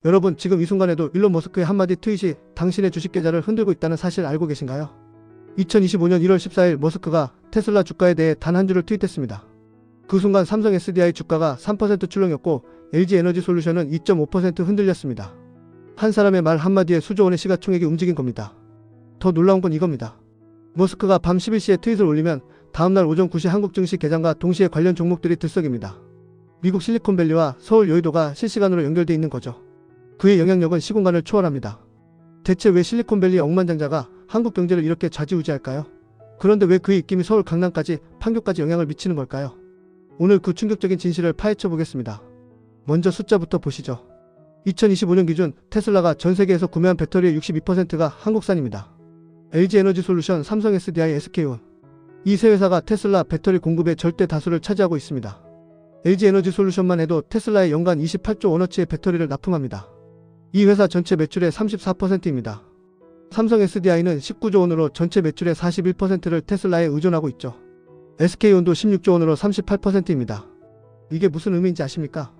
여러분, 지금 이 순간에도 일론 머스크의 한마디 트윗이 당신의 주식 계좌를 흔들고 있다는 사실 알고 계신가요? 2025년 1월 14일 머스크가 테슬라 주가에 대해 단 한 줄을 트윗했습니다. 그 순간 삼성 SDI 주가가 3% 출렁였고 LG 에너지 솔루션은 2.5% 흔들렸습니다. 한 사람의 말 한마디에 수조 원의 시가총액이 움직인 겁니다. 더 놀라운 건 이겁니다. 머스크가 밤 11시에 트윗을 올리면 다음날 오전 9시 한국 증시 개장과 동시에 관련 종목들이 들썩입니다. 미국 실리콘밸리와 서울 여의도가 실시간으로 연결돼 있는 거죠. 그의 영향력은 시공간을 초월합니다. 대체 왜 실리콘밸리 억만장자가 한국 경제를 이렇게 좌지우지할까요? 그런데 왜 그의 입김이 서울 강남까지 판교까지 영향을 미치는 걸까요? 오늘 그 충격적인 진실을 파헤쳐 보겠습니다. 먼저 숫자부터 보시죠. 2025년 기준 테슬라가 전 세계에서 구매한 배터리의 62%가 한국산입니다. LG 에너지 솔루션, 삼성 SDI, SK온. 이 세 회사가 테슬라 배터리 공급의 절대 다수를 차지하고 있습니다. LG 에너지 솔루션만 해도 테슬라에 연간 28조 원어치의 배터리를 납품합니다. 이 회사 전체 매출의 34%입니다. 삼성 SDI는 19조 원으로 전체 매출의 41%를 테슬라에 의존하고 있죠. SK온도 16조 원으로 38%입니다. 이게 무슨 의미인지 아십니까?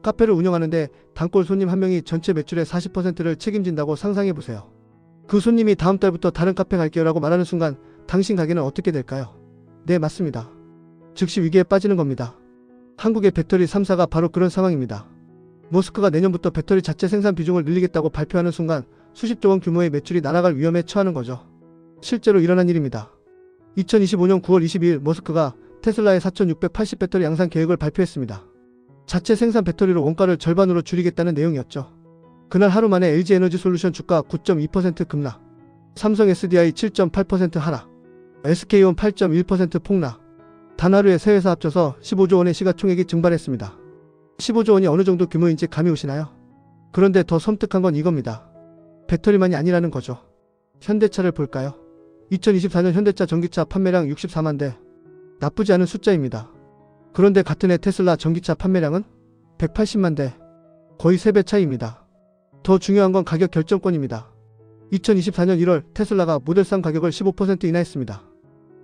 카페를 운영하는데 단골 손님 한 명이 전체 매출의 40%를 책임진다고 상상해보세요. 그 손님이 다음 달부터 다른 카페 갈게요 라고 말하는 순간 당신 가게는 어떻게 될까요? 네, 맞습니다. 즉시 위기에 빠지는 겁니다. 한국의 배터리 3사가 바로 그런 상황입니다. 머스크가 내년부터 배터리 자체 생산 비중을 늘리겠다고 발표하는 순간 수십조 원 규모의 매출이 날아갈 위험에 처하는 거죠. 실제로 일어난 일입니다. 2025년 9월 22일 머스크가 테슬라의 4680 배터리 양산 계획을 발표했습니다. 자체 생산 배터리로 원가를 절반으로 줄이겠다는 내용이었죠. 그날 하루 만에 LG 에너지 솔루션 주가 9.2% 급락, 삼성 SDI 7.8% 하락, SK온 8.1% 폭락. 단 하루에 세 회사 합쳐서 15조 원의 시가총액이 증발했습니다. 15조 원이 어느 정도 규모인지 감이 오시나요? 그런데 더 섬뜩한 건 이겁니다. 배터리만이 아니라는 거죠. 현대차를 볼까요? 2024년 현대차 전기차 판매량 64만 대. 나쁘지 않은 숫자입니다. 그런데 같은 해 테슬라 전기차 판매량은 180만 대. 거의 3배 차이입니다. 더 중요한 건 가격 결정권입니다. 2024년 1월 테슬라가 모델3 가격을 15% 인하했습니다.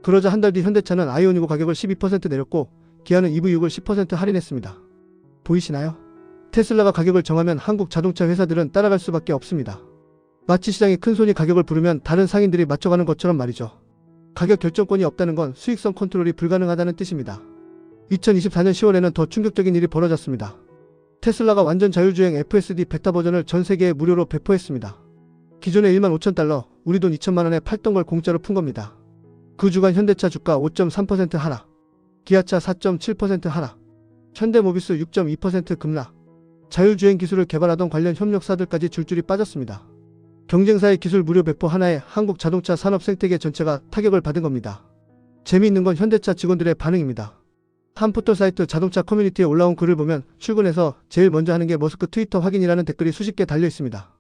그러자 한 달 뒤 현대차는 아이오닉 5 가격을 12% 내렸고 기아는 EV6을 10% 할인했습니다. 보이시나요? 테슬라가 가격을 정하면 한국 자동차 회사들은 따라갈 수밖에 없습니다. 마치 시장이 큰손이 가격을 부르면 다른 상인들이 맞춰가는 것처럼 말이죠. 가격 결정권이 없다는 건 수익성 컨트롤이 불가능하다는 뜻입니다. 2024년 10월에는 더 충격적인 일이 벌어졌습니다. 테슬라가 완전 자율주행 FSD 베타 버전을 전 세계에 무료로 배포했습니다. 기존에 15,000달러, 우리 돈 2천만원에 팔던 걸 공짜로 푼 겁니다. 그 주간 현대차 주가 5.3% 하락, 기아차 4.7% 하락, 현대모비스 6.2% 급락. 자율주행 기술을 개발하던 관련 협력사들까지 줄줄이 빠졌습니다. 경쟁사의 기술 무료 배포 하나에 한국 자동차 산업 생태계 전체가 타격을 받은 겁니다. 재미있는 건 현대차 직원들의 반응입니다. 한 포털 사이트 자동차 커뮤니티에 올라온 글을 보면 출근해서 제일 먼저 하는 게 머스크 트위터 확인이라는 댓글이 수십 개 달려 있습니다.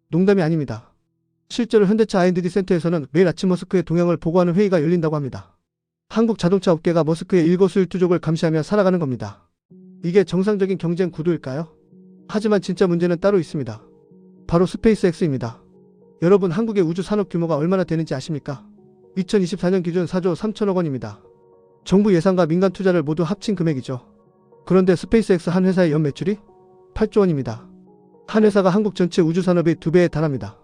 농담이 아닙니다. 실제로 현대차 R&D 센터에서는 매일 아침 머스크의 동향을 보고하는 회의가 열린다고 합니다. 한국 자동차 업계가 머스크의 일거수일투족을 감시하며 살아가는 겁니다. 이게 정상적인 경쟁 구도일까요? 하지만 진짜 문제는 따로 있습니다. 바로 스페이스X입니다. 여러분, 한국의 우주 산업 규모가 얼마나 되는지 아십니까? 2024년 기준 4조 3천억 원입니다. 정부 예산과 민간 투자를 모두 합친 금액이죠. 그런데 스페이스X 한 회사의 연 매출이 8조 원입니다. 한 회사가 한국 전체 우주 산업의 2배에 달합니다.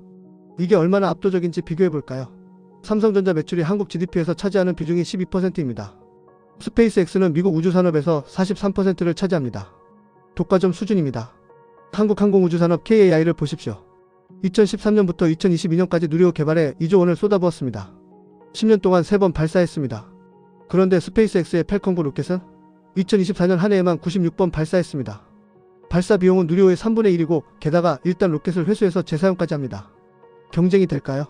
이게 얼마나 압도적인지 비교해볼까요? 삼성전자 매출이 한국 GDP에서 차지하는 비중이 12%입니다. 스페이스X는 미국 우주 산업에서 43%를 차지합니다. 독과점 수준입니다. 한국 항공우주산업 KAI를 보십시오. 2013년부터 2022년까지 누리호 개발에 2조 원을 쏟아부었습니다. 10년 동안 3번 발사했습니다. 그런데 스페이스X의 팰컨9 로켓은 2024년 한 해에만 96번 발사했습니다. 발사 비용은 누리호의 3분의 1이고 게다가 일단 로켓을 회수해서 재사용까지 합니다. 경쟁이 될까요?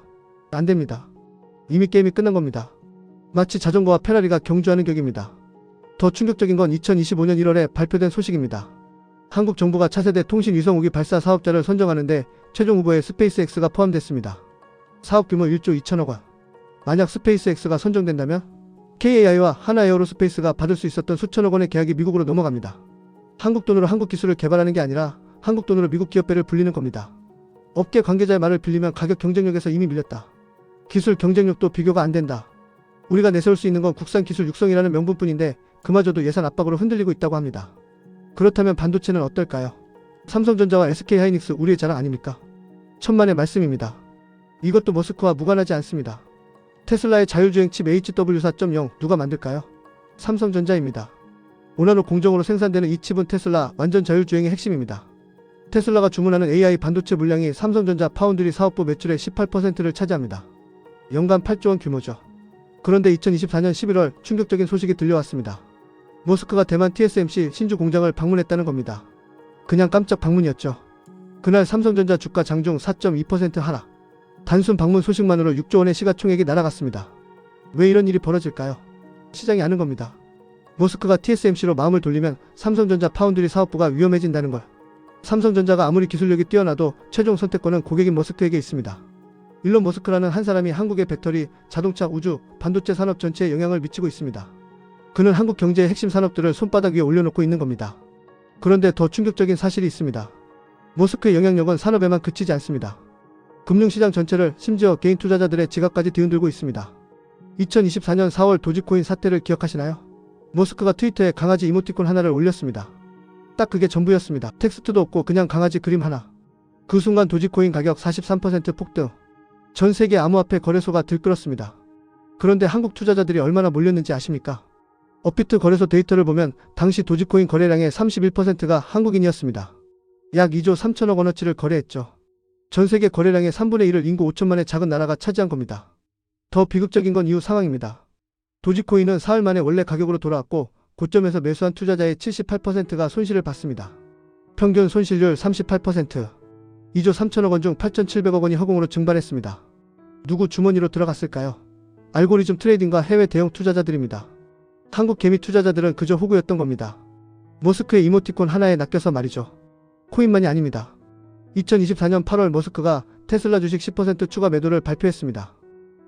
안 됩니다. 이미 게임이 끝난 겁니다. 마치 자전거와 페라리가 경주하는 격입니다. 더 충격적인 건 2025년 1월에 발표된 소식입니다. 한국 정부가 차세대 통신 위성무기 발사 사업자를 선정하는데 최종 후보에 스페이스X가 포함됐습니다. 사업 규모 1조 2천억 원. 만약 스페이스X가 선정된다면 KAI와 하나에어로스페이스가 받을 수 있었던 수천억 원의 계약이 미국으로 넘어갑니다. 한국 돈으로 한국 기술을 개발하는 게 아니라 한국 돈으로 미국 기업배를 불리는 겁니다. 업계 관계자의 말을 빌리면 가격 경쟁력에서 이미 밀렸다. 기술 경쟁력도 비교가 안 된다. 우리가 내세울 수 있는 건 국산 기술 육성이라는 명분뿐인데 그마저도 예산 압박으로 흔들리고 있다고 합니다. 그렇다면 반도체는 어떨까요? 삼성전자와 SK하이닉스 우리의 자랑 아닙니까? 천만의 말씀입니다. 이것도 머스크와 무관하지 않습니다. 테슬라의 자율주행 칩 HW4.0 누가 만들까요? 삼성전자입니다. 오나노 공정으로 생산되는 이 칩은 테슬라 완전 자율주행의 핵심입니다. 테슬라가 주문하는 AI 반도체 물량이 삼성전자 파운드리 사업부 매출의 18%를 차지합니다. 연간 8조 원 규모죠. 그런데 2024년 11월 충격적인 소식이 들려왔습니다. 머스크가 대만 TSMC 신주 공장을 방문했다는 겁니다. 그냥 깜짝 방문이었죠. 그날 삼성전자 주가 장중 4.2% 하락. 단순 방문 소식만으로 6조 원의 시가총액이 날아갔습니다. 왜 이런 일이 벌어질까요? 시장이 아는 겁니다. 머스크가 TSMC로 마음을 돌리면 삼성전자 파운드리 사업부가 위험해진다는 걸. 삼성전자가 아무리 기술력이 뛰어나도 최종 선택권은 고객인 머스크에게 있습니다. 일론 머스크라는 한 사람이 한국의 배터리, 자동차, 우주, 반도체 산업 전체에 영향을 미치고 있습니다. 그는 한국 경제의 핵심 산업들을 손바닥 위에 올려놓고 있는 겁니다. 그런데 더 충격적인 사실이 있습니다. 머스크의 영향력은 산업에만 그치지 않습니다. 금융시장 전체를, 심지어 개인 투자자들의 지갑까지 뒤흔들고 있습니다. 2024년 4월 도지코인 사태를 기억하시나요? 머스크가 트위터에 강아지 이모티콘 하나를 올렸습니다. 딱 그게 전부였습니다. 텍스트도 없고 그냥 강아지 그림 하나. 그 순간 도지코인 가격 43% 폭등. 전 세계 암호화폐 거래소가 들끓었습니다. 그런데 한국 투자자들이 얼마나 몰렸는지 아십니까? 업비트 거래소 데이터를 보면 당시 도지코인 거래량의 31%가 한국인이었습니다. 약 2조 3천억 원어치를 거래했죠. 전 세계 거래량의 3분의 1을 인구 5천만의 작은 나라가 차지한 겁니다. 더 비극적인 건 이후 상황입니다. 도지코인은 사흘 만에 원래 가격으로 돌아왔고 고점에서 매수한 투자자의 78%가 손실을 봤습니다. 평균 손실률 38%. 2조 3천억 원 중 8,700억 원이 허공으로 증발했습니다. 누구 주머니로 들어갔을까요? 알고리즘 트레이딩과 해외 대형 투자자들입니다. 한국 개미 투자자들은 그저 호구였던 겁니다. 머스크의 이모티콘 하나에 낚여서 말이죠. 코인만이 아닙니다. 2024년 8월 머스크가 테슬라 주식 10% 추가 매도를 발표했습니다.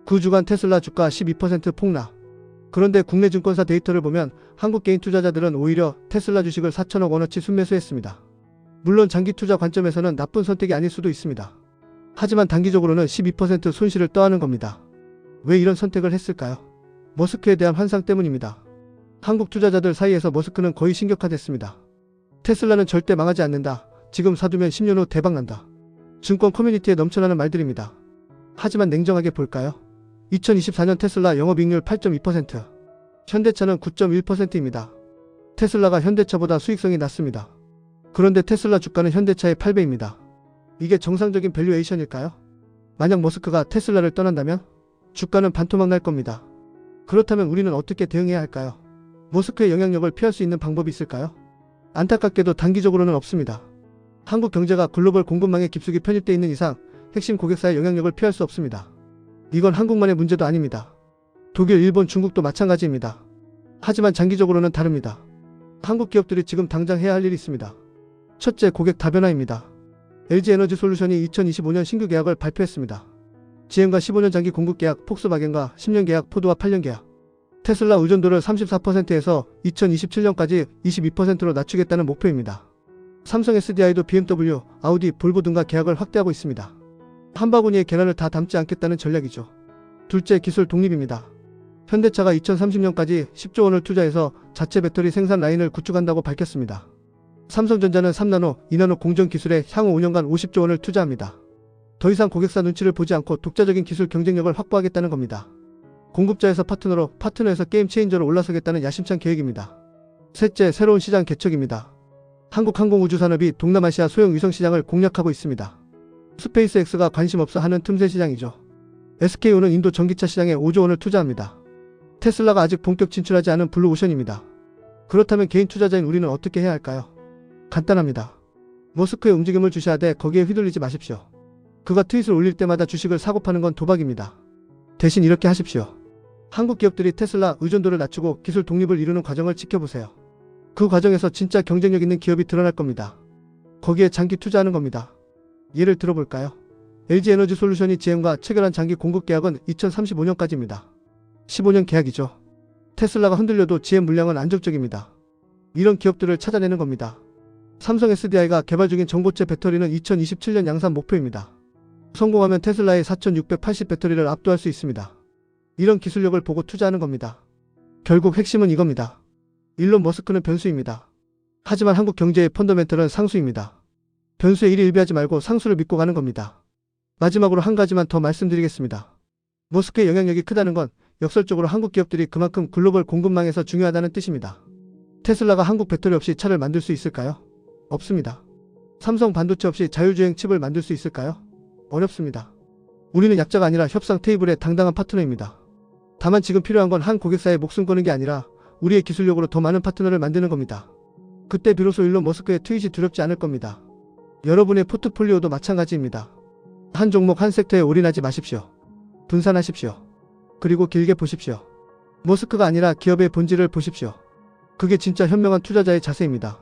그 주간 테슬라 주가 12% 폭락. 그런데 국내 증권사 데이터를 보면 한국 개인 투자자들은 오히려 테슬라 주식을 4천억 원어치 순매수했습니다. 물론 장기 투자 관점에서는 나쁜 선택이 아닐 수도 있습니다. 하지만 단기적으로는 12% 손실을 떠안은 겁니다. 왜 이런 선택을 했을까요? 머스크에 대한 환상 때문입니다. 한국 투자자들 사이에서 머스크는 거의 신격화됐습니다. 테슬라는 절대 망하지 않는다. 지금 사두면 10년 후 대박난다. 증권 커뮤니티에 넘쳐나는 말들입니다. 하지만 냉정하게 볼까요? 2024년 테슬라 영업이익률 8.2%, 현대차는 9.1%입니다. 테슬라가 현대차보다 수익성이 낮습니다. 그런데 테슬라 주가는 현대차의 8배입니다. 이게 정상적인 밸류에이션일까요? 만약 머스크가 테슬라를 떠난다면 주가는 반토막 날 겁니다. 그렇다면 우리는 어떻게 대응해야 할까요? 머스크의 영향력을 피할 수 있는 방법이 있을까요? 안타깝게도 단기적으로는 없습니다. 한국 경제가 글로벌 공급망에 깊숙이 편입되어 있는 이상 핵심 고객사의 영향력을 피할 수 없습니다. 이건 한국만의 문제도 아닙니다. 독일, 일본, 중국도 마찬가지입니다. 하지만 장기적으로는 다릅니다. 한국 기업들이 지금 당장 해야 할 일이 있습니다. 첫째, 고객 다변화입니다. LG에너지솔루션이 2025년 신규 계약을 발표했습니다. GM과 15년 장기 공급 계약, 폭스바겐과 10년 계약, 포드와 8년 계약. 테슬라 의존도를 34%에서 2027년까지 22%로 낮추겠다는 목표입니다. 삼성 SDI도 BMW, 아우디, 볼보 등과 계약을 확대하고 있습니다. 한 바구니에 계란을 다 담지 않겠다는 전략이죠. 둘째, 기술 독립입니다. 현대차가 2030년까지 10조 원을 투자해서 자체 배터리 생산 라인을 구축한다고 밝혔습니다. 삼성전자는 3나노, 2나노 공정 기술에 향후 5년간 50조 원을 투자합니다. 더 이상 고객사 눈치를 보지 않고 독자적인 기술 경쟁력을 확보하겠다는 겁니다. 공급자에서 파트너로, 파트너에서 게임 체인저로 올라서겠다는 야심찬 계획입니다. 셋째, 새로운 시장 개척입니다. 한국항공우주산업이 동남아시아 소형 위성 시장을 공략하고 있습니다. 스페이스X가 관심 없어 하는 틈새 시장이죠. SK온은 인도 전기차 시장에 5조 원을 투자합니다. 테슬라가 아직 본격 진출하지 않은 블루오션입니다. 그렇다면 개인 투자자인 우리는 어떻게 해야 할까요? 간단합니다. 머스크의 움직임을 주시하되 거기에 휘둘리지 마십시오. 그가 트윗을 올릴 때마다 주식을 사고 파는 건 도박입니다. 대신 이렇게 하십시오. 한국 기업들이 테슬라 의존도를 낮추고 기술 독립을 이루는 과정을 지켜보세요. 그 과정에서 진짜 경쟁력 있는 기업이 드러날 겁니다. 거기에 장기 투자하는 겁니다. 예를 들어볼까요? LG에너지솔루션이 GM과 체결한 장기 공급 계약은 2035년까지입니다. 15년 계약이죠. 테슬라가 흔들려도 GM 물량은 안정적입니다. 이런 기업들을 찾아내는 겁니다. 삼성 SDI가 개발 중인 전고체 배터리는 2027년 양산 목표입니다. 성공하면 테슬라의 4680 배터리를 압도할 수 있습니다. 이런 기술력을 보고 투자하는 겁니다. 결국 핵심은 이겁니다. 일론 머스크는 변수입니다. 하지만 한국 경제의 펀더멘털은 상수입니다. 변수에 일희일비하지 말고 상수를 믿고 가는 겁니다. 마지막으로 한 가지만 더 말씀드리겠습니다. 머스크의 영향력이 크다는 건 역설적으로 한국 기업들이 그만큼 글로벌 공급망에서 중요하다는 뜻입니다. 테슬라가 한국 배터리 없이 차를 만들 수 있을까요? 없습니다. 삼성 반도체 없이 자율주행 칩을 만들 수 있을까요? 어렵습니다. 우리는 약자가 아니라 협상 테이블의 당당한 파트너입니다. 다만 지금 필요한 건 한 고객사의 목숨 거는 게 아니라 우리의 기술력으로 더 많은 파트너를 만드는 겁니다. 그때 비로소 일론 머스크의 트윗이 두렵지 않을 겁니다. 여러분의 포트폴리오도 마찬가지입니다. 한 종목 한 섹터에 올인하지 마십시오. 분산하십시오. 그리고 길게 보십시오. 머스크가 아니라 기업의 본질을 보십시오. 그게 진짜 현명한 투자자의 자세입니다.